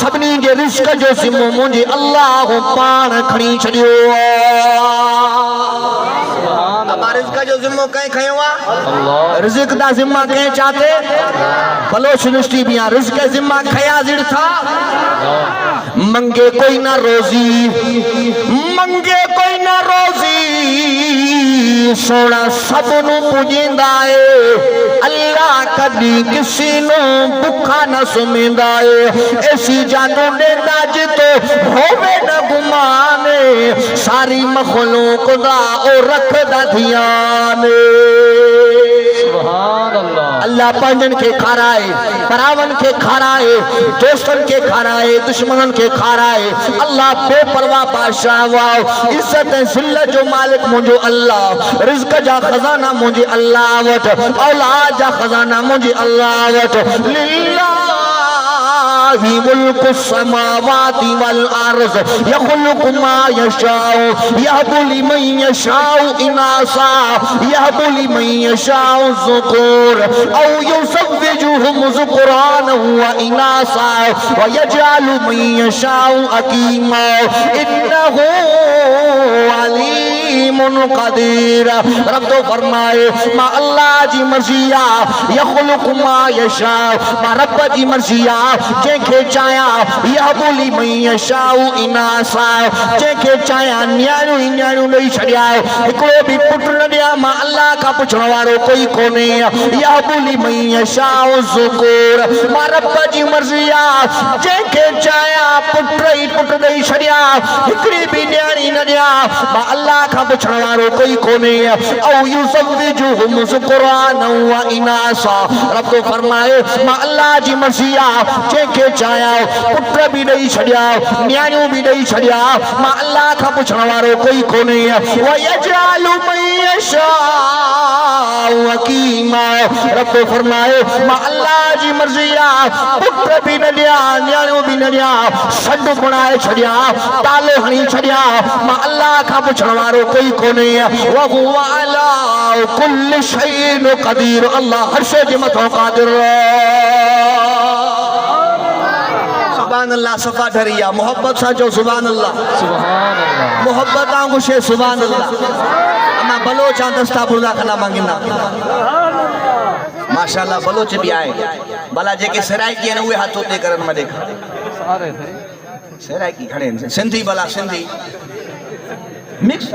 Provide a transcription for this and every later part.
सभिनी जे रिस्क जो ज़िम्मो मुंहिंजे अल्लाह पाण खणी छॾियो। रिज़्क़ जो ज़िम्मो कंहिं खयो आहे? रिज़्क़ दा ज़िम्मा कंहिं चाते भलो सृष्टि भी आ रिज़्क़ ज़िम्मा खया जिड़ था मंगे कोई ना रोजी मंगे कोई ना रोजी सोना सबनू पुजींदा है अल्लाह कदी किसी नु भुखा न सुमिंदा है ऐसी जानू देंदा जितो होवे न गुमान सारी मखलूक दा ओ रखदा ध्यान। सुभान अल्लाह। अल्लाह पंजन के खाराए परावन के खाराए दोस्तन के खाराए दुश्मनन के खाराए अल्लाह बेपरवाह बादशाह वाओ इज्जत जिल्लत जो मालिक मुंहिंजो अल्लाह रिज़्क़ जा खजाना मुंहिंजे अल्लाह वट औलाद जा खजाना मुंहिंजे अल्लाह वट लिल्लाहि मुल्कु समावाति वल अर्ज़ यख़्लुक़ु मा यशाउ यहबु लिमन यशाउ इनासा यहबु लिमन यशाउ ज़ुकुर औ युज़व्विजुहुम ज़ुकुराना व इनासा व यजअलु मन यशाउ अकीमा इन्नहु अलीमुन क़दीर। रब तो फरमाए मा अल्लाह जी मर्ज़ी आ यख़्लुक़ु मा यशा मा रब जी मर्ज़ी आ जंहिंखे चाया यहबु लिमन यशाउ इनासा जंहिंखे चाया न्याणियूं ई न्याणियूं ॾेई छॾिया हिकिड़ो बि पुटु न ॾिया मां अल्लाह खां पुछण वारो कोई कोन्हे यहबु लिमन यशाउ ज़ुकुर मां रब जी मर्ज़ी आ जंहिंखे चाया पुट ई पुट ॾेई छॾिया हिकिड़ी बि न्याणी न ॾिया मां अल्लाह खां पुछण वारो कोई कोन्हे औ युज़व्विजुहुम ज़ुकुराना व इनासा। रब तो फरमाए मां अल्लाह जी मर्ज़ी आ जंहिंखे चाया पुट बि ॾेई छॾिया न्याणियूं बि ॾेई छॾिया मां अल्लाह खां पुछण वारो कोई कोन्हे व यजअलु मन यशाउ अकीमा। रब तो फरमाए मां अल्लाह जी मर्ज़ी आ पुट बि न ॾिया न्याणियूं बि न ॾिया सॾु बणाए छॾिया तालो हणी छॾिया मां अल्लाह खां पुछण वारो कोई कोन्हे व हुवा अला कुल्लि शैइन क़दीर। अल्लाह हर शइ जे मथां क़ादिर। सुभान अल्लाह सफ़ा ठरिया मोहब्बत सा जो सुभान अल्लाह सुभान अल्लाह मोहब्बत आंगु शे सुभान अल्लाह अमा बलोच दस्ता बुर्दा खना मांगिना माशाअल्लाह बलोच भी आए भला जेके सराइकी आहिनि उहे हथ उते करन में देखा सराइकी खड़े आहिनि सिंधी भला सिंधी मिक्स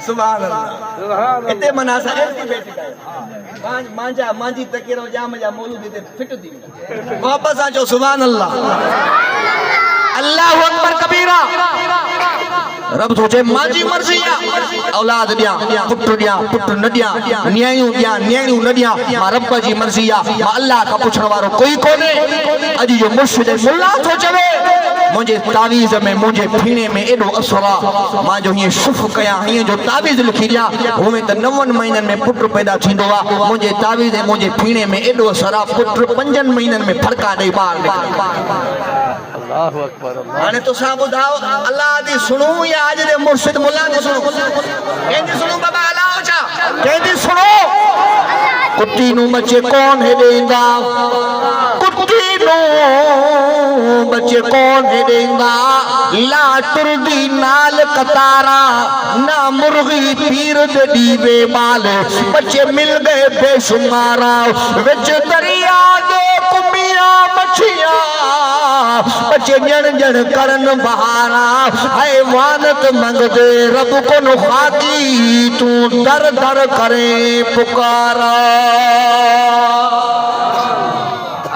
सुभान अल्लाह इते मना सा मांजा मांजी तकेरो जाम जा मौलूद इते फिट थी वापस आ जो सुभान अल्लाह अल्लाहु अकबर कबीरा। रब सोचे मांजी मर्ज़ी आ औलाद दिया पुट दिया पुट न दिया न्याणियूं दिया न्याणियूं न दिया मां रब जी मर्ज़ी आ मां अल्लाह खां पुछण वारो कोई कोन्हे। अॼु जो मुर्शिद मुल्ला थो चवे मुझे तावीज़ में मुझे फीने में एडो असर आ मां जो हीअं शुफ कया हीअं जो तावीज़ लिखी दिया हुए त 9 महीननि में पुट पैदा थींदो आ मुझे तावीज़ मुझे फीने में एडो असर आ पुट 5 महीननि में फड़का ॾेई ॿार निकिरे। अल्लाहु अकबर। हाणे तो सा बुधाओ अल्लाह दी सुनो या आज दे मुर्शिद मुल्ला दी सुनो केंदी सुनो बाबा अल्लाह चा केंदी सुनो कुत्ती नु बच्चे कौन है देंदा कुत्ती नु बच्चे कौन है देंदा ला तुरदी नाल कतारा ना मुर्गी पीर दे दीवे बाल बच्चे मिल गए बेशुमारा विच दरिया दे कुमिया मछिया बच्चे जण जण करन बहारा हैवानत मंगदे रब को नुखाकी तू दर दर करे पुकारा।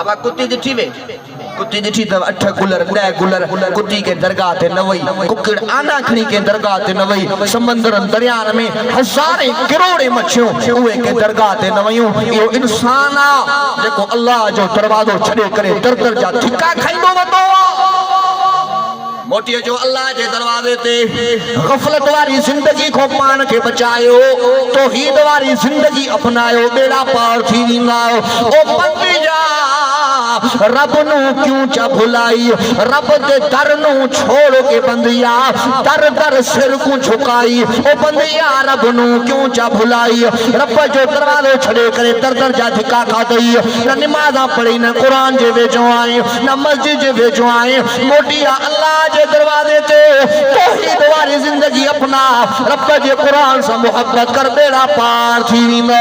अब कुत्ती दिठी वे कुत्ती दिठी त 8 गुलर 10 गुलर कुत्ती के दरगाह ते न वई कुकड़ आना खणी के दरगाह ते न वई समंदरन दरियान में हज़ारे करोड़े मछियूं उहे के दरगाह ते न वयूं। इहो इंसान आ जेको अल्लाह जो दरवाज़ो छॾे करे दर दर जा धिका खाईंदो वंदो मोटी जो अल्लाह जे दरवाजे ते गफलत वारी जिंदगी को पान के बचायो तौहीद वारी जिंदगी अपनायो बेड़ा पार थी वेंदा ओ बंदी जा रब नू क्यों चा भुलाई रब दे दर नू छोड़ के बंदिया दर दर सिर को झुकाई ओ बंदिया रब नू क्यों चा भुलाई रब जो दरवाजे छड़े करे दर दर जा धिका खा दई न नमाज़ा पढ़ी न कुरान जे वेजो आए न मस्जिद जे वेजो आए मोटिया अल्लाह जे दरवाजे ते तौहीद वाली जिंदगी अपना रब जे कुरान से मोहब्बत कर बेड़ा पार थी वेंदो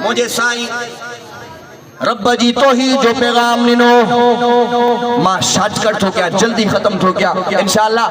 मुझे साईं रब जी तौहीद जो पैगाम ॾिनो मां शॉर्टकट थो कयां जल्दी ख़त्म थो कयां इंशाअल्लाह।